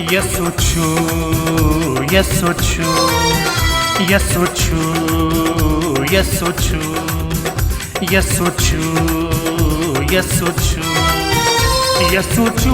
Yesuchu, Yesuchu, Yesuchu, Yesuchu, Yesuchu, Yesuchu, Yesuchu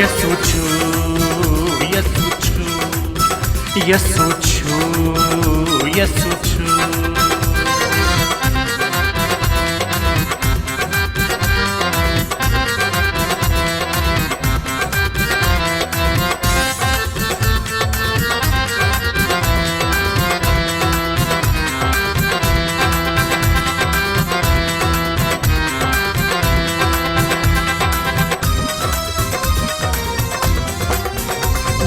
Yesuchu, Yesuchu, Yesuchu, Yesuchu.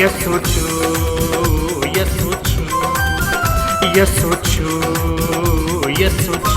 Yesuchu, Yesuchu, Yesuchu, Yesuchu.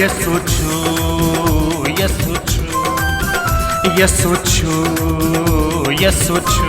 Yesuchu, Yesuchu, Yesuchu, Yesuchu.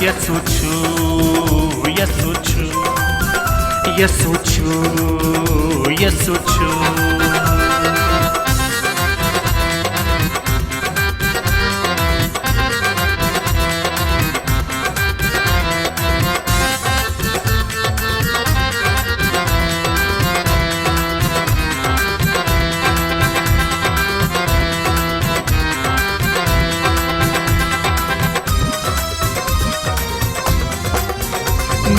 Yesuchu, Yesuchu, Yesuchu, Yesuchu.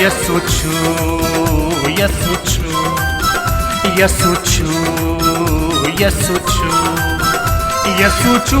Yesuchu, Yesuchu, Yesuchu, Yesuchu, Yesuchu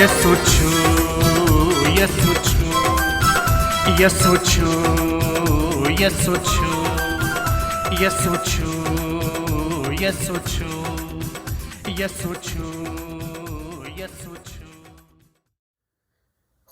Yesuchu, Yesuchu, Yesuchu, Yesuchu, Yesuchu, Yesuchu, Yesuchu, Yesuchu.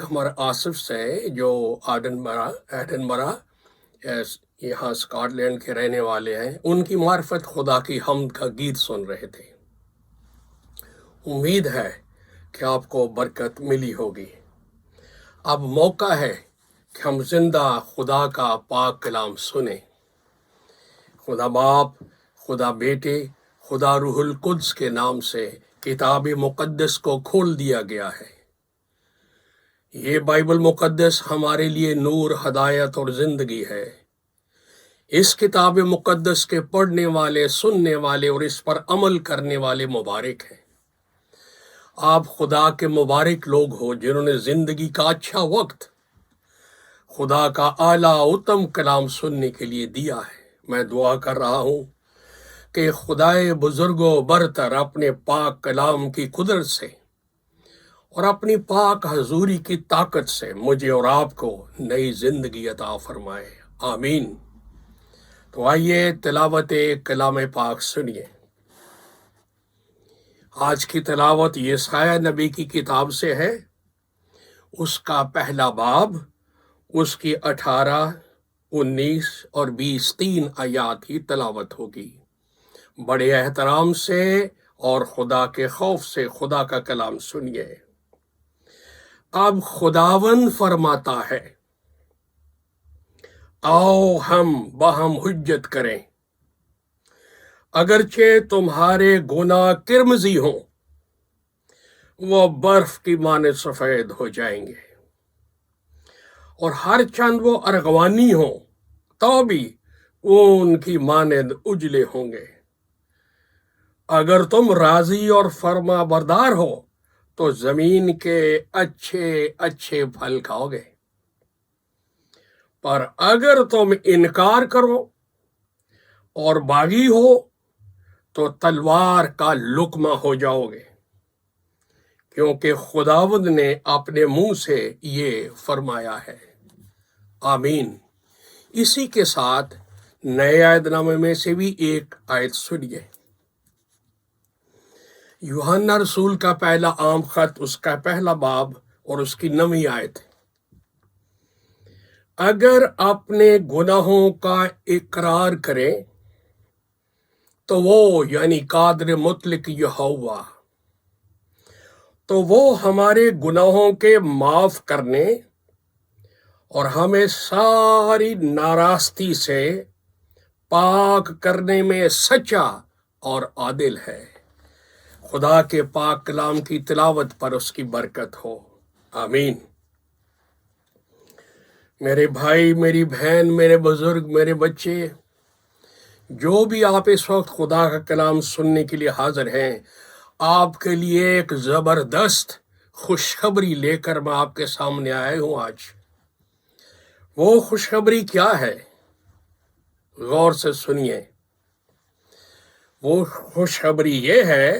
Qamar Asif سے جو Edinburgh یہاں Scott land کے رہنے والے ہیں، ان کی معرفت خدا کی حمد کا گیت سن رہے تھے۔ امید ہے کہ آپ کو برکت ملی ہوگی۔ اب موقع ہے کہ ہم زندہ خدا کا پاک کلام سنیں۔ خدا باپ، خدا بیٹے، خدا روح القدس کے نام سے کتاب مقدس کو کھول دیا گیا ہے۔ یہ بائبل مقدس ہمارے لیے نور، ہدایت اور زندگی ہے۔ اس کتاب مقدس کے پڑھنے والے، سننے والے اور اس پر عمل کرنے والے مبارک ہیں۔ آپ خدا کے مبارک لوگ ہو جنہوں نے زندگی کا اچھا وقت خدا کا اعلیٰ اتم کلام سننے کے لیے دیا ہے۔ میں دعا کر رہا ہوں کہ خدائے بزرگ و برتر اپنے پاک کلام کی قدرت سے اور اپنی پاک حضوری کی طاقت سے مجھے اور آپ کو نئی زندگی عطا فرمائے۔ آمین۔ تو آئیے تلاوت کلام پاک سنیے۔ آج کی تلاوت یسایہ نبی کی کتاب سے ہے، اس کا پہلا باب، اس کی 18، 19 اور 20 3 آیات کی تلاوت ہوگی۔ بڑے احترام سے اور خدا کے خوف سے خدا کا کلام سنیے۔ اب خداوند فرماتا ہے، آؤ ہم باہم حجت کریں، اگرچہ تمہارے گناہ کرمزی ہوں وہ برف کی مانند سفید ہو جائیں گے، اور ہر چند وہ ارغوانی ہوں تو بھی وہ ان کی مانند اجلے ہوں گے۔ اگر تم راضی اور فرما بردار ہو تو زمین کے اچھے اچھے پھل کھاؤ گے، پر اگر تم انکار کرو اور باغی ہو تو تلوار کا لقمہ ہو جاؤ گے، کیونکہ خداوند نے اپنے منہ سے یہ فرمایا ہے۔ آمین۔ اسی کے ساتھ نئے عہد نامے میں سے بھی ایک آیت سنیے۔ یوحنا رسول کا پہلا عام خط، اس کا پہلا باب اور اس کی 9ویں آیت۔ اگر اپنے گناہوں کا اقرار کریں تو وہ یعنی قادر مطلق یہوہ تو وہ ہمارے گناہوں کے معاف کرنے اور ہمیں ساری ناراستی سے پاک کرنے میں سچا اور عادل ہے۔ خدا کے پاک کلام کی تلاوت پر اس کی برکت ہو۔ آمین۔ میرے بھائی، میری بہن، میرے بزرگ، میرے بچے، جو بھی آپ اس وقت خدا کا کلام سننے کے لیے حاضر ہیں، آپ کے لیے ایک زبردست خوشخبری لے کر میں آپ کے سامنے آیا ہوں آج۔ وہ خوشخبری کیا ہے؟ غور سے سنیے۔ وہ خوشخبری یہ ہے،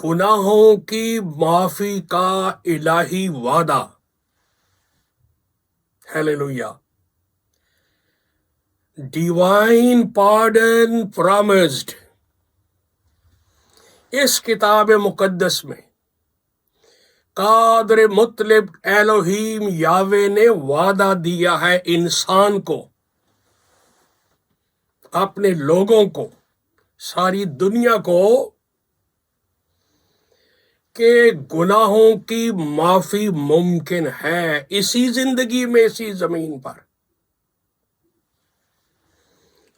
گناہوں کی معافی کا الہی وعدہ۔ ہیلیلویا۔ Divine pardon promised. اس کتاب مقدس میں قادر مطلق الوہیم یاوے نے وعدہ دیا ہے انسان کو، اپنے لوگوں کو، ساری دنیا کو، کہ گناہوں کی معافی ممکن ہے اسی زندگی میں، اسی زمین پر۔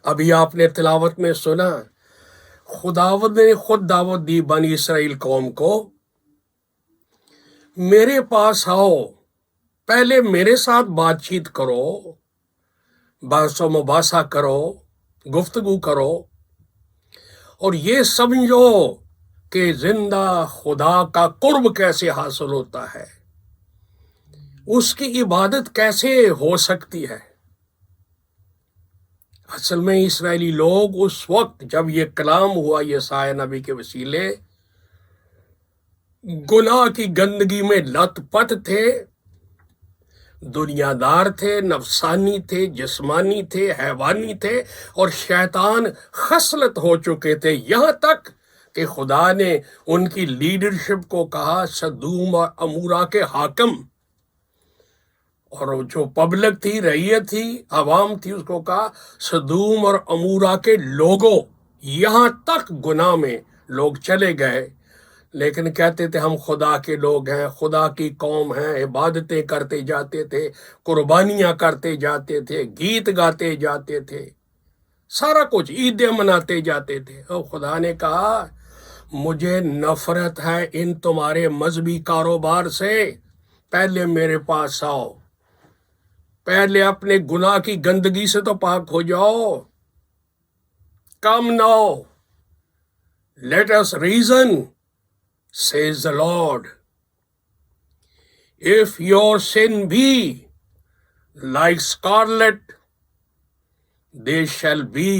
ابھی آپ نے تلاوت میں سنا، خداوند نے خود دعوت دی بنی اسرائیل قوم کو، میرے پاس آؤ، پہلے میرے ساتھ بات چیت کرو، بحث و مباحثہ کرو، گفتگو کرو، اور یہ سمجھو کہ زندہ خدا کا قرب کیسے حاصل ہوتا ہے، اس کی عبادت کیسے ہو سکتی ہے۔ اصل میں اسرائیلی لوگ اس وقت جب یہ کلام ہوا یسایہ نبی کے وسیلے، گناہ کی گندگی میں لت پت تھے، دنیا دار تھے، نفسانی تھے، جسمانی تھے، حیوانی تھے، اور شیطان خصلت ہو چکے تھے، یہاں تک کہ خدا نے ان کی لیڈرشپ کو کہا سدوم اور امورا کے حاکم، اور جو پبلک تھی، رعیت تھی، عوام تھی، اس کو کہا سدوم اور امورا کے لوگوں۔ یہاں تک گناہ میں لوگ چلے گئے، لیکن کہتے تھے ہم خدا کے لوگ ہیں، خدا کی قوم ہیں، عبادتیں کرتے جاتے تھے، قربانیاں کرتے جاتے تھے، گیت گاتے جاتے تھے، سارا کچھ، عیدیں مناتے جاتے تھے۔ اور خدا نے کہا مجھے نفرت ہے ان تمہارے مذہبی کاروبار سے، پہلے میرے پاس آؤ، پہلے اپنے گناہ کی گندگی سے تو پاک ہو جاؤ۔ Come now, let us reason, says the Lord. If your sin be like scarlet, they shall be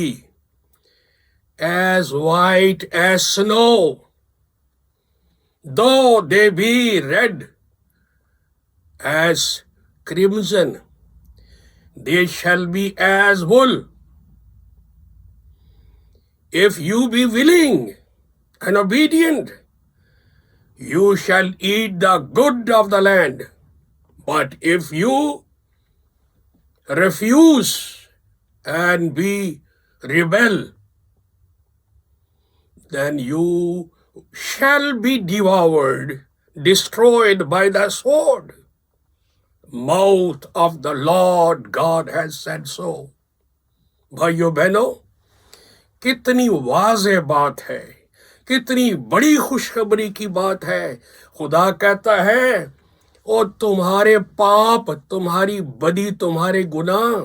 as white as snow. Though they be red as crimson, they shall be as wool. If you be willing and obedient, you shall eat the good of the land. But if you refuse and be rebel, then you shall be devoured, destroyed by the sword. Mouth of the Lord God has said so. بھائیو بہنوں، کتنی واضح بات ہے، کتنی بڑی خوشخبری کی بات ہے۔ خدا کہتا ہے او تمہارے پاپ، تمہاری بدی، تمہارے گناہ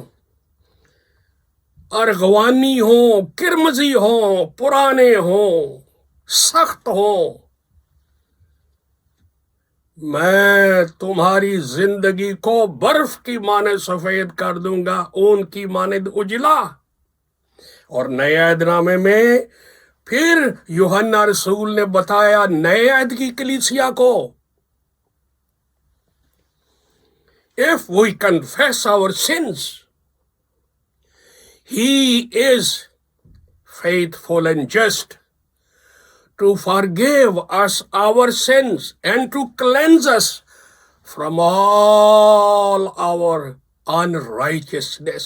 ارغوانی ہوں، کرمزی ہوں، پرانے ہوں، سخت ہوں، میں تمہاری زندگی کو برف کی مانند سفید کر دوں گا، اون کی مانند اجلا۔ اور نئے عہد نامے میں پھر یوحنا رسول نے بتایا نئے عہد کی کلیسیا کو، if we confess our sins, he is faithful and just to forgive us our sins and to cleanse us from all our unrighteousness.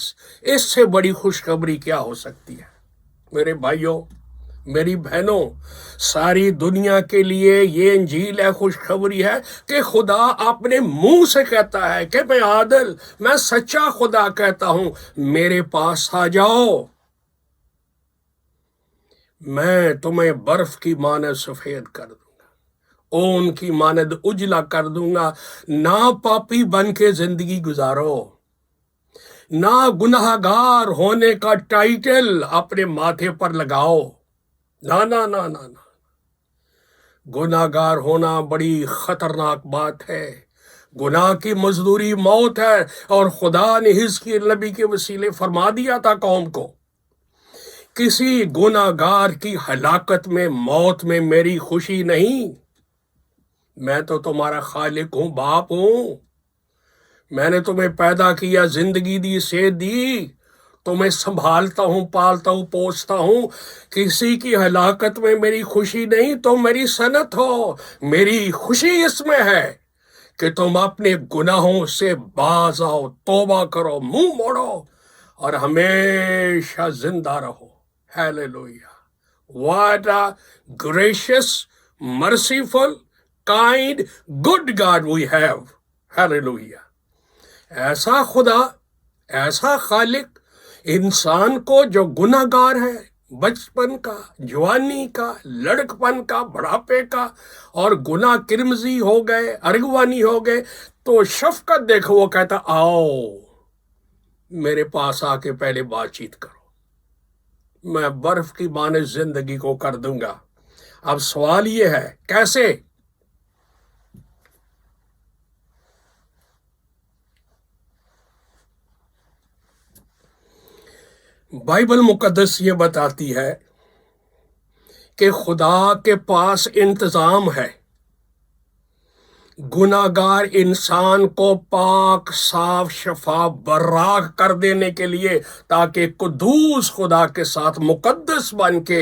اس سے بڑی خوشخبری کیا ہو سکتی ہے؟ میرے بھائیوں، میری بہنوں، ساری دنیا کے لیے یہ انجیل ہے، خوشخبری ہے کہ خدا اپنے منہ سے کہتا ہے کہ میں عادل، میں سچا خدا کہتا ہوں، میرے پاس آ جاؤ، میں تمہیں برف کی مانند سفید کر دوں گا، اون کی مانند اجلا کر دوں گا۔ نہ پاپی بن کے زندگی گزارو، نہ گناہ گار ہونے کا ٹائٹل اپنے ماتھے پر لگاؤ، نہ نہ نہ نہ نہ، گناہ گار ہونا بڑی خطرناک بات ہے۔ گناہ کی مزدوری موت ہے، اور خدا نے حزقیل نبی کے وسیلے فرما دیا تھا قوم کو، کسی گناہ گار کی ہلاکت میں، موت میں میری خوشی نہیں۔ میں تو تمہارا خالق ہوں، باپ ہوں، میں نے تمہیں پیدا کیا، زندگی دی، صحت دی، تمہیں سنبھالتا ہوں، پالتا ہوں، پوستا ہوں۔ کسی کی ہلاکت میں میری خوشی نہیں، تم میری صنعت ہو۔ میری خوشی اس میں ہے کہ تم اپنے گناہوں سے باز آؤ، توبہ کرو، منہ موڑو اور ہمیشہ زندہ رہو۔ Hallelujah! What a gracious, merciful, kind, good God we have. Hallelujah! ایسا خدا، ایسا خالق، انسان کو جو گناہ گار ہے، بچپن کا، جوانی کا، لڑکپن کا، بڑھاپے کا، اور گناہ کرمزی ہو گئے، ارغوانی ہو گئے، تو شفقت دیکھو، وہ کہتا آؤ میرے پاس آ کے پہلے بات چیت کرو، میں برف کی مانند زندگی کو کر دوں گا۔ اب سوال یہ ہے کیسے؟ بائبل مقدس یہ بتاتی ہے کہ خدا کے پاس انتظام ہے گناہ گار انسان کو پاک، صاف، شفاف، براق کر دینے کے لیے، تاکہ قدوس خدا کے ساتھ مقدس بن کے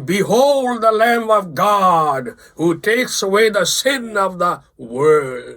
Behold the Lamb of God who takes away the sin of the world.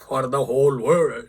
for the whole world।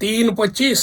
3:25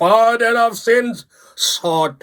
Pardon of sins sought।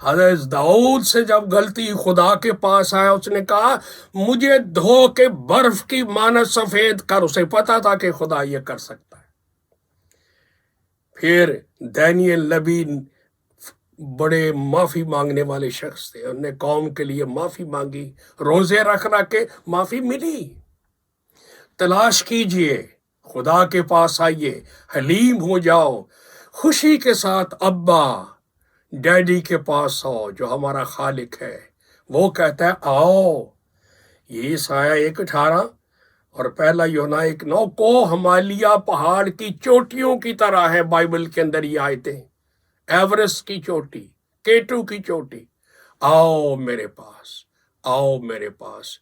حضرت داؤد سے جب غلطی خدا کے پاس آیا، اس نے کہا مجھے دھو کے برف کی مانند سفید کر. اسے پتا تھا کہ خدا یہ کر سکتا ہے. پھر دانیل نبی بڑے معافی مانگنے والے شخص تھے، انہوں نے قوم کے لیے معافی مانگی، روزے رکھ کے معافی ملی. تلاش کیجئے، خدا کے پاس آئیے، حلیم ہو جاؤ، خوشی کے ساتھ ابا ڈیڈی کے پاس آؤ جو ہمارا خالق ہے. وہ کہتا ہے آؤ. یہ عیسایا 1:18 اور پہلا یوحنا 1:9 کو ہمالیہ پہاڑ کی چوٹیوں کی طرح ہے. بائبل کے اندر یہ آیتیں، ایورسٹ کی چوٹی، کیٹو کی چوٹی. آؤ میرے پاس، آؤ میرے پاس،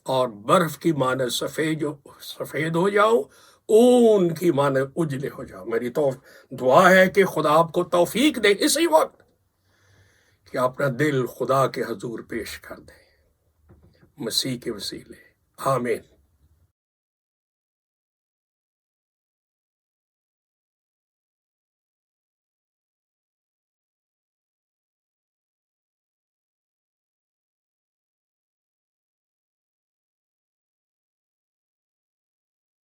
اور برف کی مانند سفید ہو جاؤ، اون کی مانند اجلے ہو جاؤ. میری تو دعا ہے کہ خدا آپ کو توفیق دے اسی وقت کہ اپنا دل خدا کے حضور پیش کر دیں، مسیح کے وسیلے. آمین.